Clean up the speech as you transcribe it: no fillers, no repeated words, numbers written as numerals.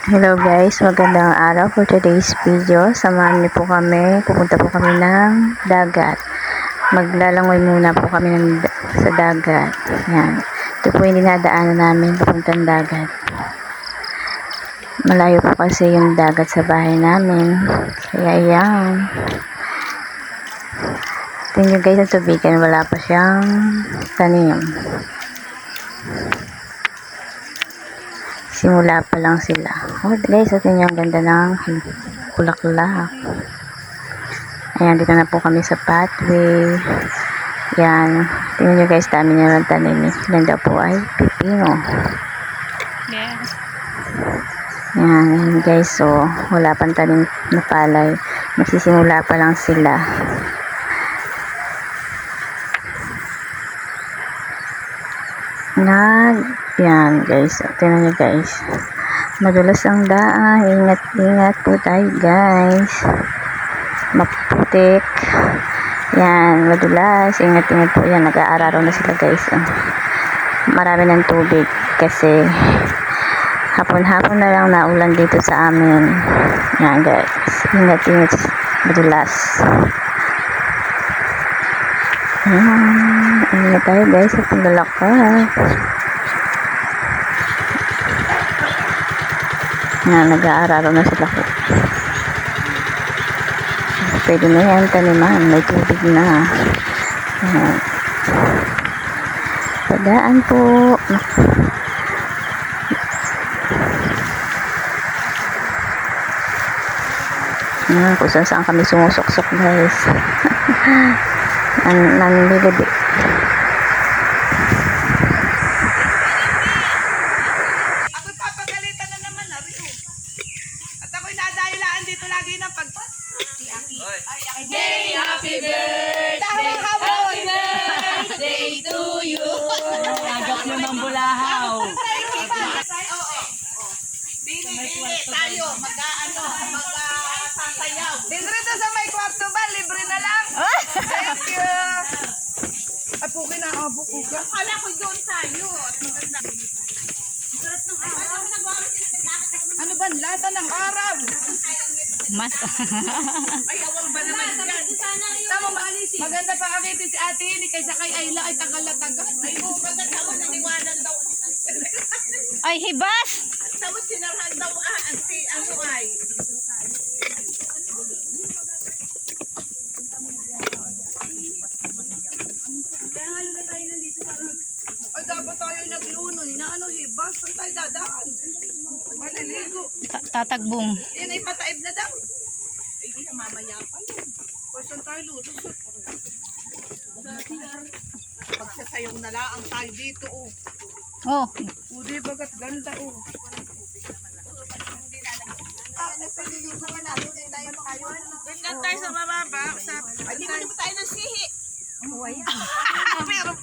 Hello guys, magandang araw for today's video. Samahan niyo po kami, pupunta po kami ng dagat. Maglalangoy muna po kami sa dagat. Yan. Ito po yung dinadaanan namin papuntang dagat. Malayo po kasi yung dagat sa bahay namin. Kaya yan. Tingnan nyo guys ang tubigan, wala pa siyang tanim. Simula pa lang sila. Oh guys, at yun yung ganda ng bulaklak. Ayan, dito na po kami sa pathway. Yan. Tingnan nyo guys, dami na ng tanim. Ganda po ay pipino. Yes. Yan guys, so wala pang tanim na palay. Magsisimula pa lang sila. Yan guys, tingnan nyo guys, madulas ang daan, ingat po tayo guys, maputik, yan, madulas, ingat po yan, nag-aararo na sila guys, marami ng tubig kasi hapon na lang naulan dito sa amin. Yan guys, ingat madulas. Ingat tayo guys sa paglalakad. Nag-aararo na sila ko. Pwede na yan taniman, may tubig na. Padaan po. Kung saan kami sumusok-sok guys. Nanlilibi. Ako'y papagalitan na naman, Rio. At ako'y nadailaan dito lagi ng pag... Day, happy birthday! Happy birthday to you! Agap mo ng bulahaw. Bili tayo, mag-sasayaw. Dito sa may kwarto ba, libre na lang? Thank you! Ay, puki na abo ko ka. Akala ko doon tayo. At maganda. Ano ba? Lasa ng araw. Mas. Ay, awang ba naman yan? Tama ba? Maganda pa kami si ate ni kaysa kay Ayla ay tagal na tagal. Ay, maganda ako naniwanan daw. Ay, hibas! Tapos sinarhan daw ano ay. Ay, dapat tayo naglunoy na hibas. Saan tayo dadaan? Maliligo. Tatagbong. Yan ay pataib na daw. Ay, mamaya pa. Saan tayo lulusot? Pagsasayaw na lang tayo dito, oh. Oh, Udi, bagat ganda, oh. Doon lang tayo sa mababa. Ay, di mo tayo ng sihi. Oh, ayan. Pero